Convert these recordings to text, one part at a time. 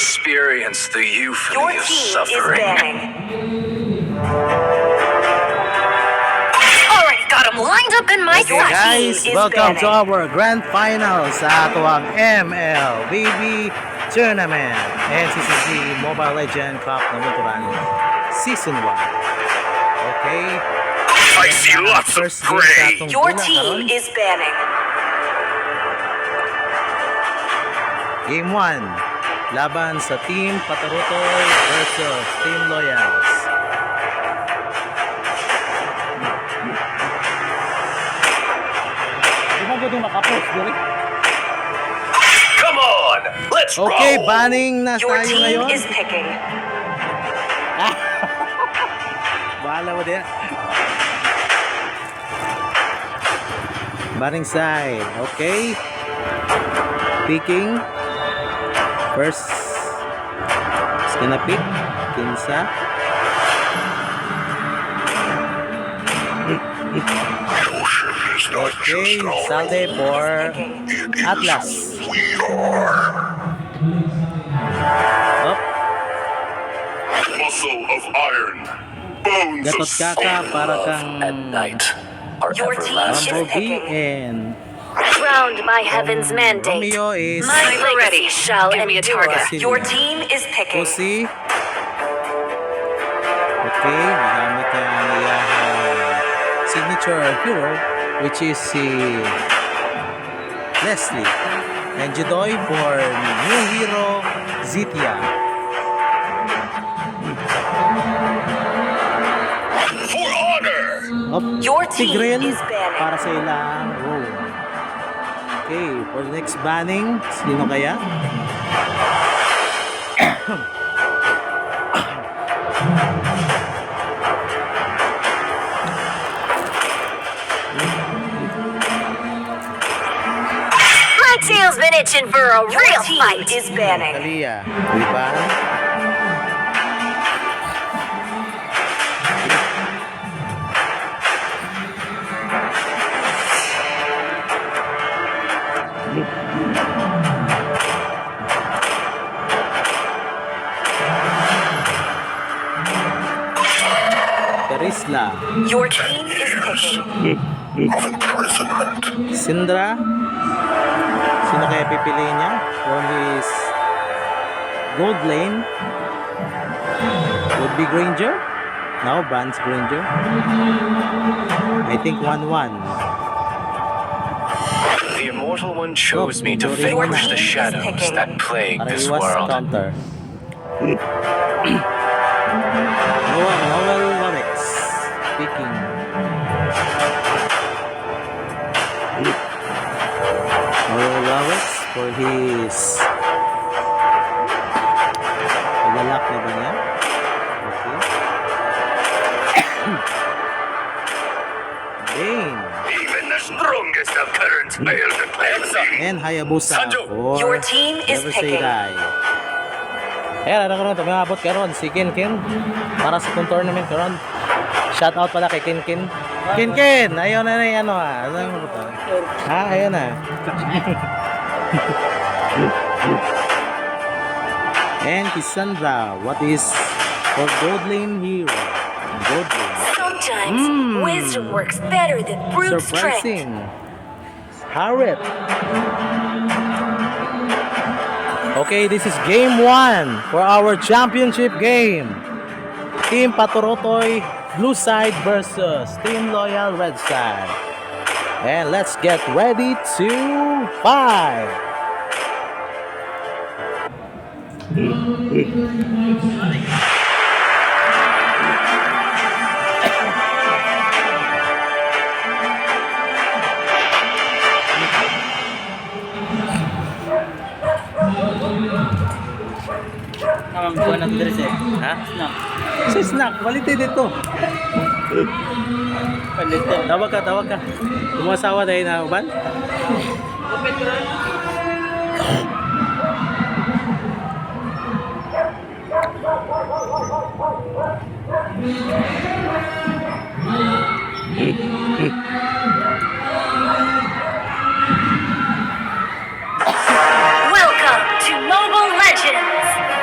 experience the euphony Your of team is suffering. banning. Already got him lined up in my Okay guys, team is welcome to banning. our grand final sa atuang MLBB Tournament NCCC Mobile Legend Cup Namuturan Season 1. Okay. I see lots of First game sa prey. atong Your tuna team karon. is banning. Game 1 laban sa Team Patarutoy versus Team Loyals. Di ba ko makapost direct? Come on, let's Okay, roll. banning na Your tayo team ngayon. is picking. Bahala mo din. Banning side. Okay. Picking. First. Is gonna pick. Kinsa. Okay. Salde for Atlas. Up. Muscle of iron, bones Gatot of kaka stone. para kang And night are Your team is everlasting. Bumblebee picking. and Crowned by heaven's mandate. Romeo is My legacy shall Give me a endure. target. Your team is picking. Pussy. Okay, gamit ang iyang signature hero which is si Leslie. And Judoy for new hero Zitia. For honor. Up, Your team Tigreal is banning. para sa ilang roll. Okay, for the next banning, sino kaya? My tail's been itching for a real fight. Is banning. Kalia, di ba? Karisla, Your team is picking. Of imprisonment. Sindra, sino kaya pipiliin niya? From his gold lane, would be Granger? No, Vance Granger. I think 1-1. The Immortal One chose me to vanquish the shadows that plague Para this iwas world. counter. Noel Lorex speaking. Noel Lorex for his ilalak na ba niya? Okay. Bane Even the strongest of currents fail to cleanse them. and Hayabusa Sanjo, for your team is Never picking. Say Die. Ayan, ano karon, tumingabot karon si Kin para sa itong tournament karon. Shout out pala kay Kin. Kin, ayaw na na yung ano ha. Ano mo to? Ha, ayaw na. And Cassandra, what is for Gold Lane Hero? Gold Lane. Sometimes wisdom works better than brute strength. Surprising. Harriet. Okay, this is game 1 for our championship game. Team Paturotoy blue side versus Team Loyal red side. And let's get ready to fight. Ang buwan ng dress eh. Ha? Snack. Si Snack, balite dito. Palito. Tawag ka. Umasawa tayo na uban? Welcome to Mobile Legends!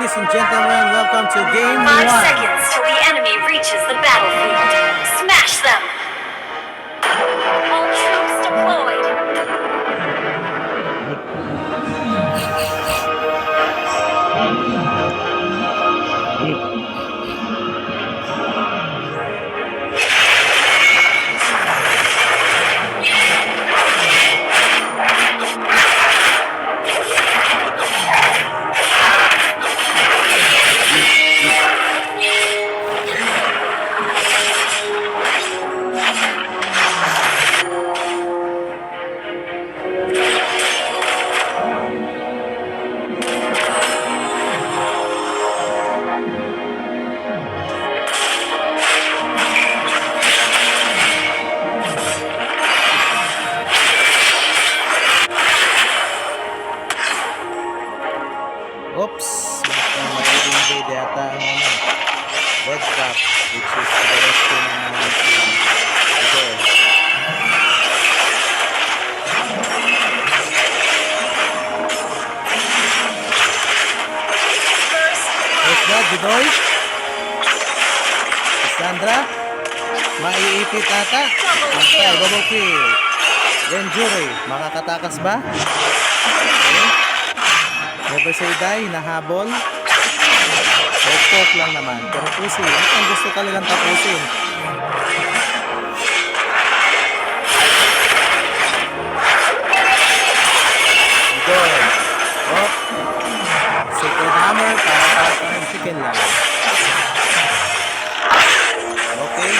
ladies and gentlemen, welcome to Game 1. 5 seconds till the enemy reaches the battlefield. Smash them! All troops deployed. Oops! Mag-invade yata ang red cap, which is the rescue naman si Where's that, Jidoy? Sandra? Maiipit ata? Okay, double kill. Genjuri, makakatakas ba? Okay. Never say die, nahabol. Pok lang naman. Pero pusin, ang gusto talagang tapusin. Good. Oh. Sacred hammer para pang chicken lang. Okay.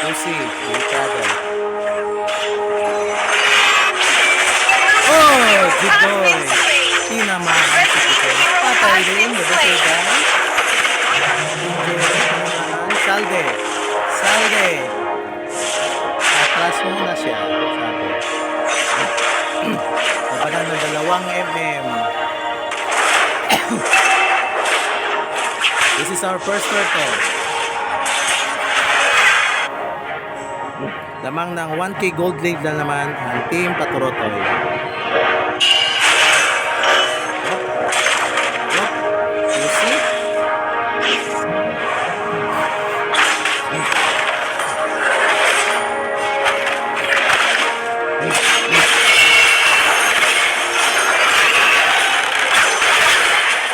Pusi, each other. Oh, good boy. Tinamaan si Chicken. Patay din, never say die. Salde. Salde. Atras muna siya, sabi. Nabanan ng 2 mm. This is our first turtle. Lamang ng 1K gold lead na naman ang Team Paturotoy. You see?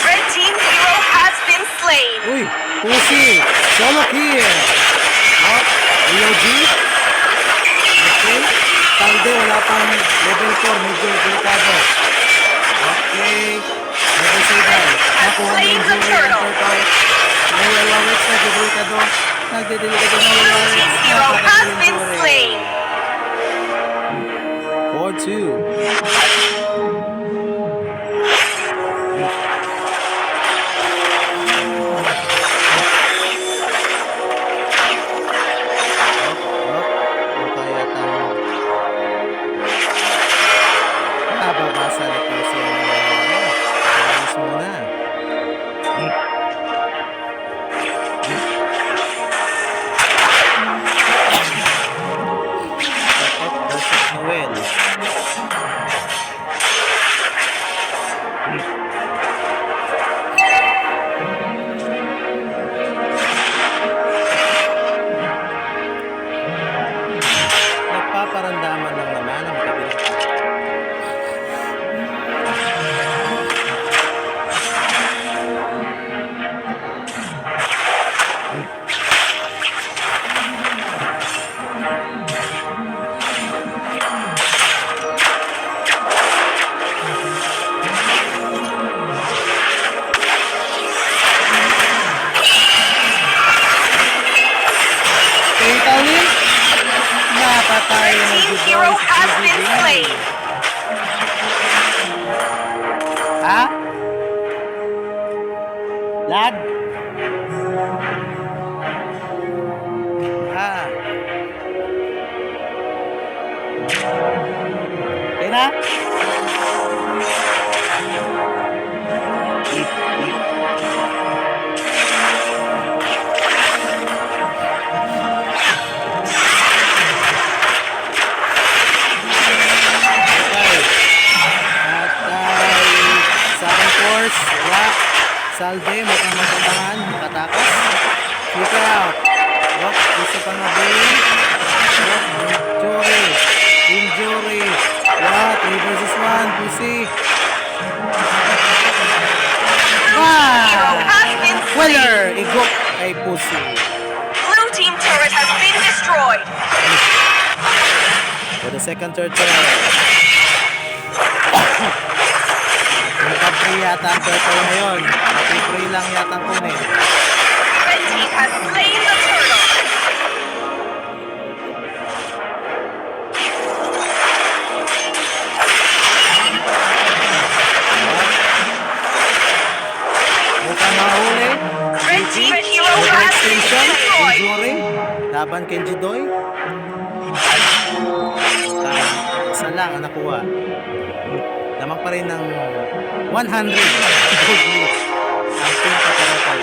Red team hero has been slain. Uy! Pusi! Solo kill! Oh, EOG? Okay. Talde, wala pang level 4. Medyo delikado. Okay. Never say die. Nakuha mo yung jury ng turtle. Nalawawit na delikado. Nagdedelikado na nalawawit. Hero has been slain. 4-2. Babasa na po siya ng alis muna. Takot versus Noel. Nagpaparandaman lang naman ang kabilang. Napatay na Team hero has been slain. Ha? Lad? Ha? Okay na? Salve, mukhang magkatangan, katakas. Flicker out. What? Gusto pa nga bullying. What? Injury. What? 3 versus 1. Pussy. Hero has been Winner! Igok kay Pussy. Blue team turret has been destroyed. For the second turtle. Naka-free yata ang turtle ngayon. Naka-free lang yata ang kunin. Red team has slain the turtle. Mukhang mahuli. Red team hero Over has been extension. destroyed. Injury. Laban kay Jidoy. Isa lang ang nakuha. Lamang pa rin ng 100 gold lead ang Team Patarotay.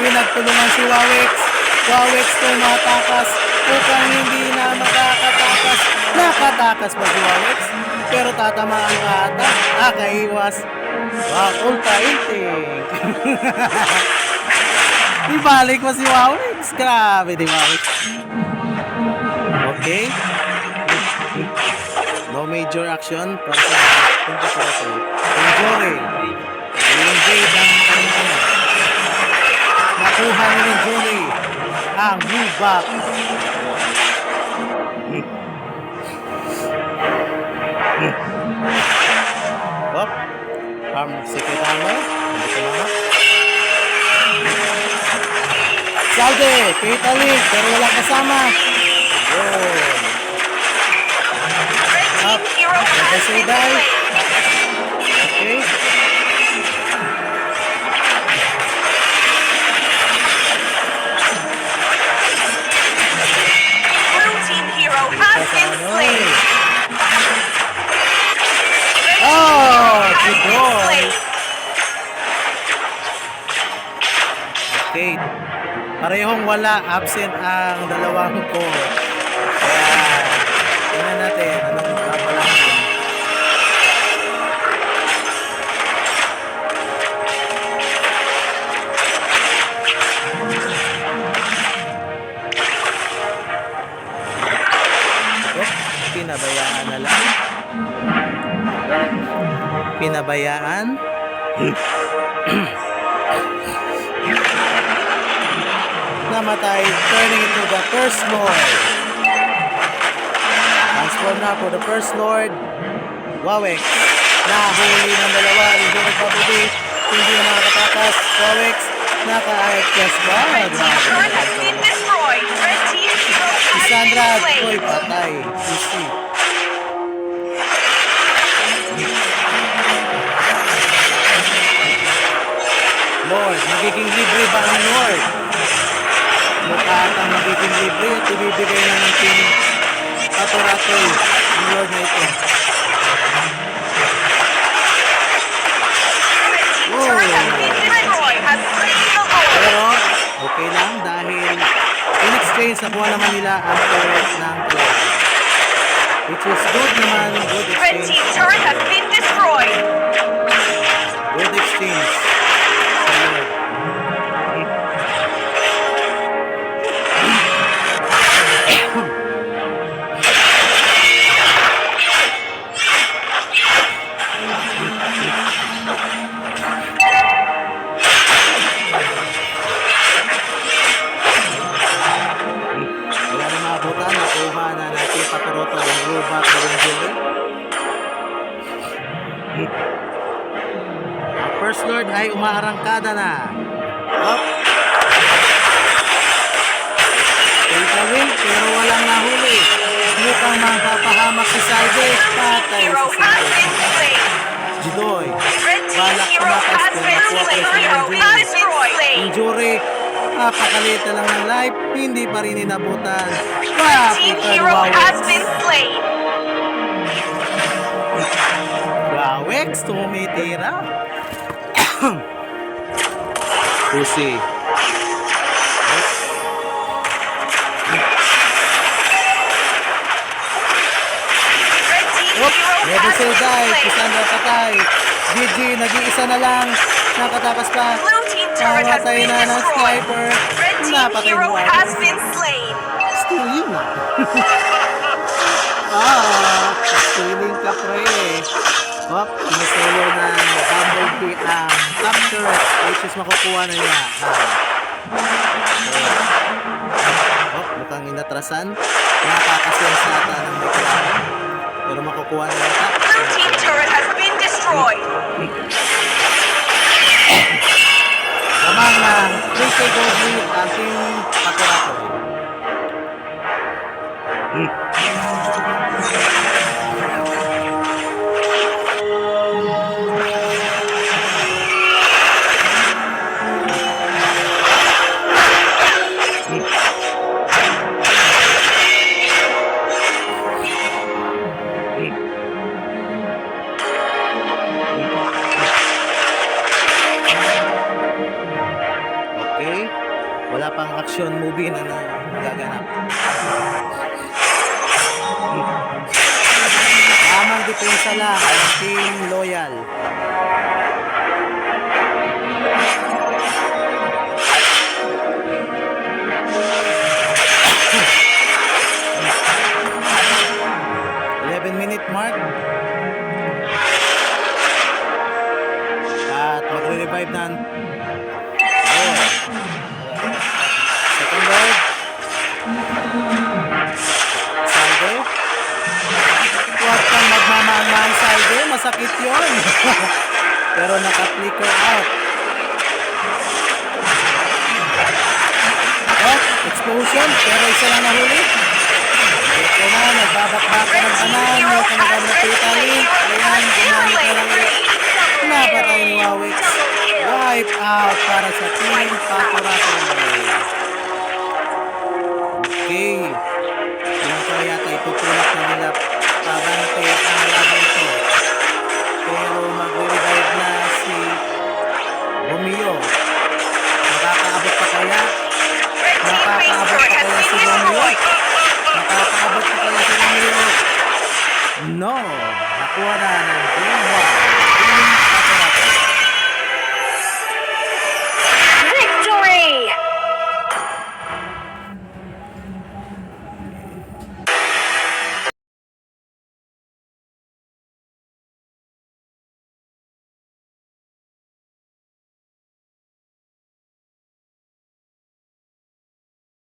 Pinagtulungan si Wawix. Wawix tumatakas. Mukhang hindi na makakatakas. Nakatakas pa si Wawix. Pero tatamaan ka ata. Nakaiwas. Wow, ulta inting. Ibalik pa si Wawix. Grabe di Wawix. Okay. No major action. Para sa Injury. I-invade ang kanyang nakuha ni Julie ang blue back. Up. Secret armor. Salve, Fatal Link, pero walang kasama. Yun. Up. Hero has been slain. Okay. Blue team hero has been slain. Oh, Has good been boy. slain. Okay. Parehong wala, absent ang dalawang core. Kaya, tingnan natin anong kapalaran. Pinabayaan na lang. Pinabayaan. Namatay, turning into the First Lord. Transform na for the First Lord. Wawix. Nahuli ng dalawa. Hindi nagpaputi. Hindi na makakatakas. Wawix. Naka-IFS ba? Red team turret has been destroyed. Red team hero has Sandra, been slain. Toy, patay. Easy. Lord, magiging libre ba ang Lord? Mukha atang magiging libre at ibibigay na ng Team Patarotay ang Lord na ito. Turret has been destroyed. Has slain the Lord. Pero, okay lang dahil in exchange, nakuha naman nila ang turret ng Kalaya. Which is good naman, good Red exchange. team turret has been destroyed. Good exchange. Sa Lord. Wala na maabutan, nakuha na natin Patarotay ang robot na yung Jerry. Ang First Lord ay umaarangkada na. Up. Win, pero walang nahuli. Mukhang mapapahamak si Salve. Patay Hero si has Salve. been slain. Jidoy. Red team Balak hero tumakas has pero been nakuha pa slain. si Hero Andrew. has been slain. Injury. Napakalit na lang ng life. Hindi pa rin inabutan. Red team hero has been slain. Wex tumitira. Pusi. Never say die. Kisandra patay. GG, nag-iisa na lang. Nakatakas pa. Blue team turret has Namatay been na ng destroyed. sniper. Red team Napatay hero mo has been slain. Still yun na. Stealing ka pre. Hop, sinisolo na Bumblebee ang top turret which is makukuha na niya. Hop, mukhang inatrasan. Nakakasyan sa ata ng McLaren. Pero makukuha na niya. Blue team turret has been destroyed. Lamang ng 3K gold lead ang team Paturato. Okay? Wala pang action movie na nagaganap. Tamang depensa lang ang Team Loyal. Minute mark. At magre-revive na. Second word. Salve. Huwag kang magmamahal salve. Masakit yun. Pero naka-flicker out. Oh, explosion. Pero isa lang nahuli. Ito na, nagbabakbaka ng kanan. May kanagang natitali. Ayan, gumamit na lang ulit. Napatay ni Wawix. Wipe out para sa Team Paturato. Okay. Yung kaya yata itutulak na nila pabante ang laban ito. Pero mag-revive na si Romeo. Nakakaabot pa kaya? Nakakaabot pa kaya si Romeo? Nakakaabot pa kaya si Romeo? No. Nakuha na ng